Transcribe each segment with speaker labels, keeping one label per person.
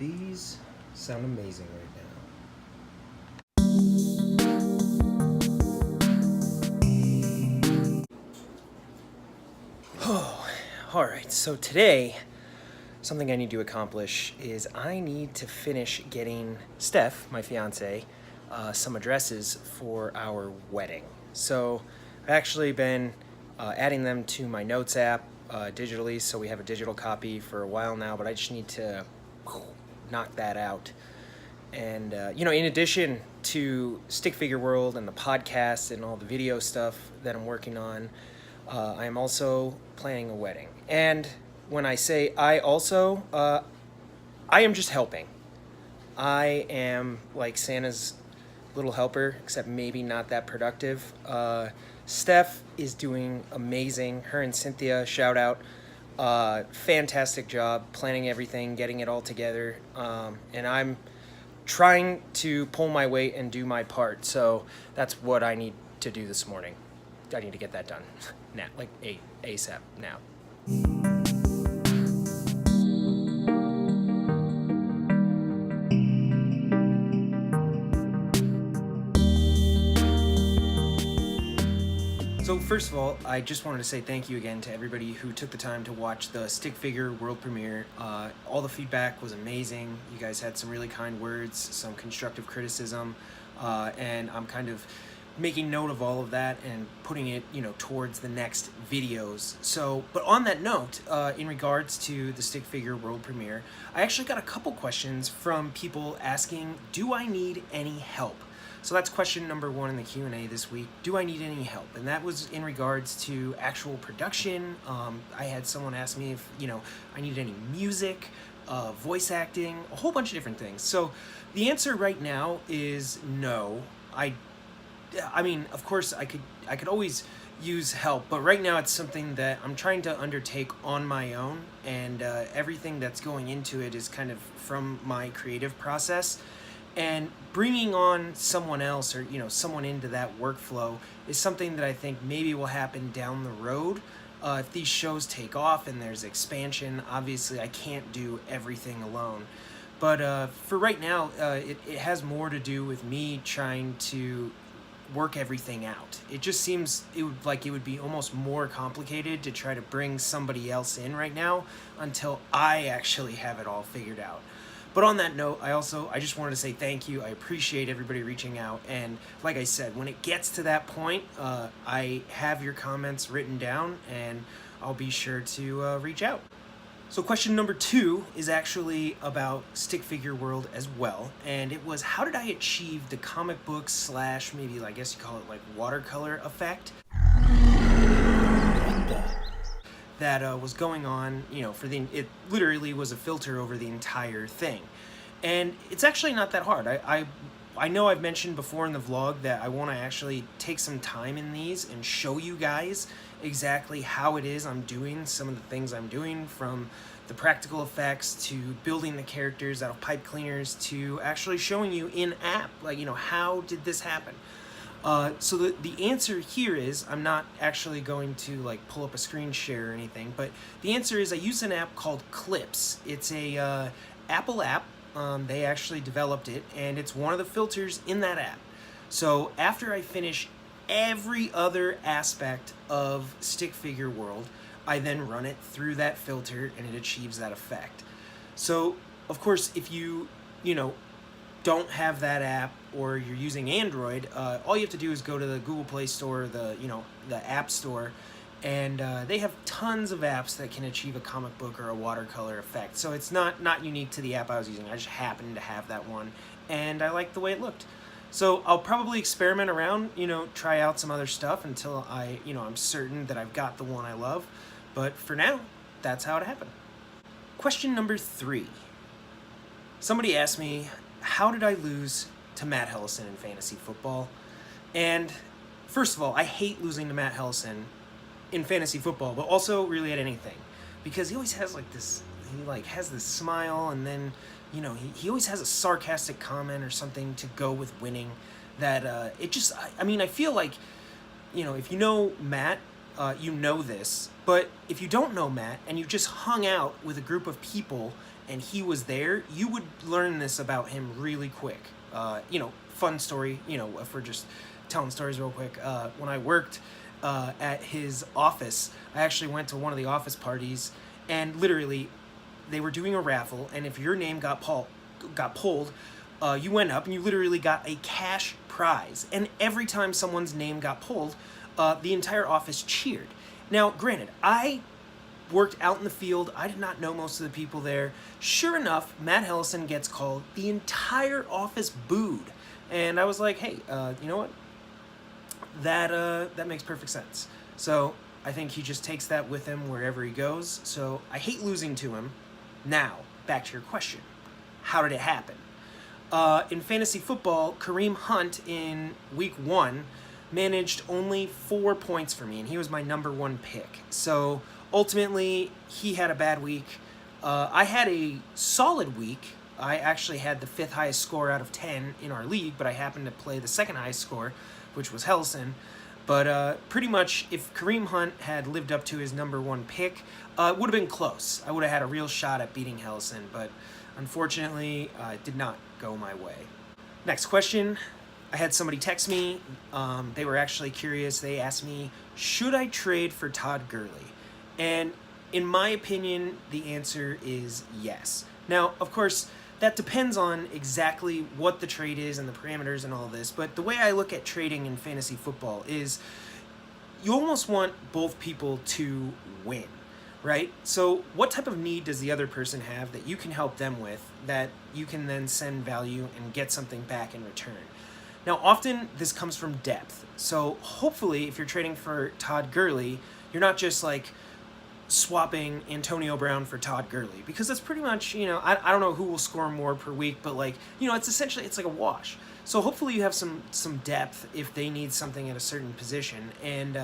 Speaker 1: These sound amazing right now. Oh, all right. So today, something I need to accomplish is I need to finish getting Steph, my fiance, some addresses for our wedding. So I've actually been adding them to my notes app digitally, so we have a digital copy for a while now, but I just need to knock that out. And, in addition to Stick Figure World and the podcast and all the video stuff that I'm working on, I am also planning a wedding. And when I say I also, I am just helping. I am like Santa's little helper, except maybe not that productive. Steph is doing amazing. Her and Cynthia, shout out. Fantastic job planning everything, getting it all together. And I'm trying to pull my weight and do my part. So that's what I need to do this morning. I need to get that done now, like ASAP now. So first of all, I just wanted to say thank you again to everybody who took the time to watch the Stick Figure world premiere. All the feedback was amazing. You guys had some really kind words, some constructive criticism, and I'm kind of making note of all of that and putting it, towards the next videos. So, but on that note, in regards to the Stick Figure world premiere, I actually got a couple questions from people asking, do I need any help? So that's question number one in the Q&A this week. Do I need any help? And that was in regards to actual production. I had someone ask me if, I needed any music, voice acting, a whole bunch of different things. So the answer right now is no. I mean, of course, I could always use help, but right now it's something that I'm trying to undertake on my own, and everything that's going into it is kind of from my creative process. And bringing on someone else or, someone into that workflow is something that I think maybe will happen down the road. If these shows take off and there's expansion, obviously I can't do everything alone. But for right now, it has more to do with me trying to work everything out. It just seems it would be almost more complicated to try to bring somebody else in right now until I actually have it all figured out. But on that note, I just wanted to say thank you. I appreciate everybody reaching out. And like I said, when it gets to that point, I have your comments written down and I'll be sure to reach out. So question number 2 is actually about Stick Figure World as well. And it was, how did I achieve the comic book / maybe, I guess you call it like watercolor effect that was going on, it literally was a filter over the entire thing. And it's actually not that hard. I know I've mentioned before in the vlog that I want to actually take some time in these and show you guys exactly how it is I'm doing some of the things I'm doing, from the practical effects to building the characters out of pipe cleaners to actually showing you in app, how did this happen? So the answer here is, I'm not actually going to pull up a screen share or anything, but the answer is I use an app called Clips. It's a Apple app. They actually developed it, and it's one of the filters in that app. So after I finish every other aspect of Stick Figure World, I then run it through that filter and it achieves that effect. So of course, if you don't have that app or you're using Android, all you have to do is go to the Google Play Store, the App Store, and they have tons of apps that can achieve a comic book or a watercolor effect. So it's not unique to the app I was using. I just happened to have that one, and I liked the way it looked. So I'll probably experiment around, try out some other stuff until I'm certain that I've got the one I love. But for now, that's how it happened. Question number 3. Somebody asked me, how did I lose to Matt Hellison in fantasy football? And first of all, I hate losing to Matt Hellison in fantasy football, but also really at anything, because he always has has this smile, and then he always has a sarcastic comment or something to go with winning that I feel like if you know Matt, you know this, but if you don't know Matt and you just hung out with a group of people and he was there, you would learn this about him really quick. Fun story, if we're just telling stories real quick. When I worked at his office, I actually went to one of the office parties, and literally they were doing a raffle, and if your name got pulled, you went up and you literally got a cash prize. And every time someone's name got pulled, the entire office cheered. Now, granted, I worked out in the field. I did not know most of the people there. Sure enough, Matt Hellison gets called. The entire office booed. And I was like, hey, you know what? That makes perfect sense. So I think he just takes that with him wherever he goes. So I hate losing to him. Now, back to your question. How did it happen? In fantasy football, Kareem Hunt in week 1 managed only 4 points for me, and he was my number 1 pick. So ultimately, he had a bad week. I had a solid week. I actually had the 5th highest score out of 10 in our league, but I happened to play the 2nd highest score, which was Hellison. But pretty much, if Kareem Hunt had lived up to his number 1 pick, it would have been close. I would have had a real shot at beating Hellison, but unfortunately, it did not go my way. Next question. I had somebody text me. They were actually curious. They asked me, should I trade for Todd Gurley? And in my opinion, the answer is yes. Now, of course, that depends on exactly what the trade is and the parameters and all of this. But the way I look at trading in fantasy football is you almost want both people to win, right? So what type of need does the other person have that you can help them with that you can then send value and get something back in return? Now, often this comes from depth. So hopefully if you're trading for Todd Gurley, you're not just like swapping Antonio Brown for Todd Gurley, because that's pretty much, I don't know who will score more per week, but it's essentially, it's like a wash. So hopefully you have some depth if they need something at a certain position, and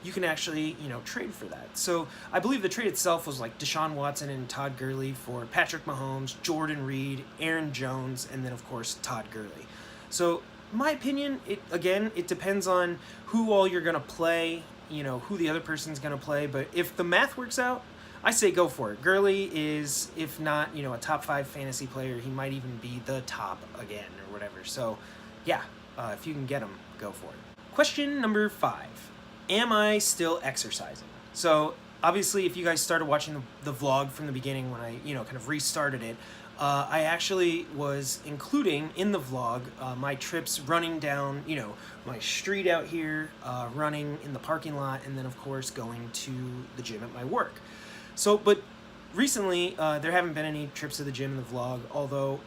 Speaker 1: you can actually, trade for that. So I believe the trade itself was like Deshaun Watson and Todd Gurley for Patrick Mahomes, Jordan Reed, Aaron Jones, and then of course Todd Gurley. So in my opinion, it depends on who all you're going to play, who the other person's going to play. But if the math works out, I say go for it. Gurley is, if not, a top 5 fantasy player, he might even be the top again or whatever. So, yeah, if you can get him, go for it. Question number 5. Am I still exercising? So, obviously, if you guys started watching the vlog from the beginning when I, kind of restarted it, I actually was including in the vlog my trips running down, my street out here, running in the parking lot, and then, of course, going to the gym at my work. So, but recently, there haven't been any trips to the gym in the vlog, although,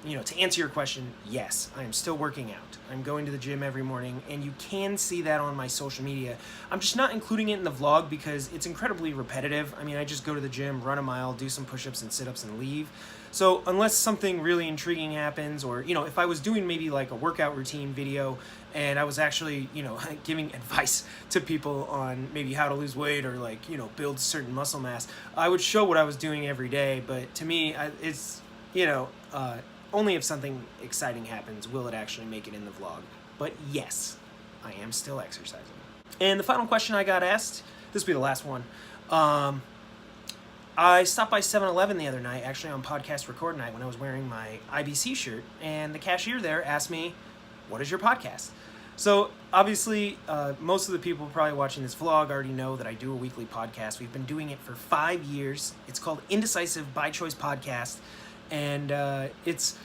Speaker 1: to answer your question, yes, I am still working out. I'm going to the gym every morning, and you can see that on my social media. I'm just not including it in the vlog because it's incredibly repetitive. I mean, I just go to the gym, run a mile, do some push-ups and sit-ups, and leave. So unless something really intriguing happens, or, if I was doing maybe like a workout routine video and I was actually, giving advice to people on maybe how to lose weight or build certain muscle mass, I would show what I was doing every day. But to me, it's, only if something exciting happens will it actually make it in the vlog. But yes, I am still exercising. And the final question I got asked, this will be the last one. I stopped by 7-Eleven the other night, actually on podcast record night, when I was wearing my IBC shirt, and the cashier there asked me, what is your podcast? So obviously, most of the people probably watching this vlog already know that I do a weekly podcast. We've been doing it for 5 years. It's called Indecisive by Choice Podcast, and it's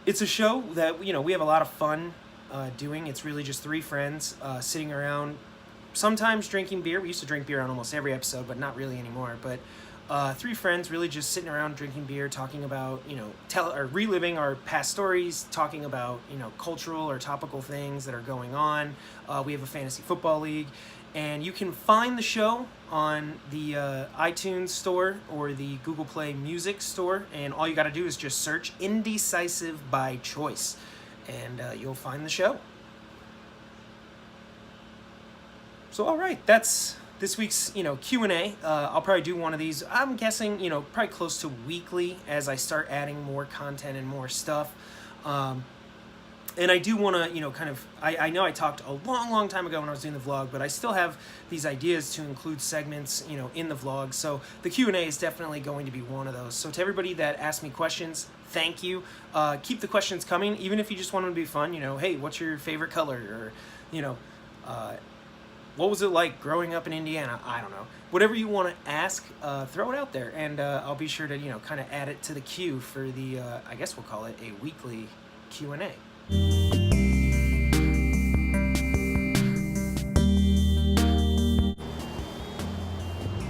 Speaker 1: a show that, we have a lot of fun doing. It's really just 3 friends sitting around, sometimes drinking beer. We used to drink beer on almost every episode, but not really anymore. But 3 friends really just sitting around drinking beer, talking about, reliving our past stories, talking about, cultural or topical things that are going on. We have a fantasy football league, and you can find the show on the iTunes store or the Google Play Music store, and all you got to do is just search Indecisive by Choice, and you'll find the show. So, all right, that's this week's, Q&A. I'll probably do one of these, I'm guessing, probably close to weekly as I start adding more content and more stuff. And I do want to, kind of, I know I talked a long time ago when I was doing the vlog, but I still have these ideas to include segments, in the vlog. So the Q&A is definitely going to be one of those. So to everybody that asked me questions, thank you. Keep the questions coming, even if you just want them to be fun. Hey, what's your favorite color? Or, what was it like growing up in Indiana? I don't know. Whatever you want to ask, throw it out there, and I'll be sure to, kind of add it to the queue for the, I guess we'll call it a weekly Q&A. I'm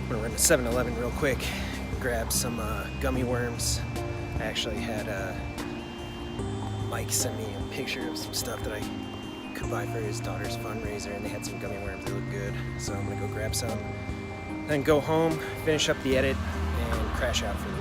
Speaker 1: gonna run to 7-Eleven real quick, grab some gummy worms. I actually had Mike send me a picture of some stuff that I could buy for his daughter's fundraiser, and they had some gummy worms that look good. So I'm gonna go grab some, then go home, finish up the edit, and crash out for the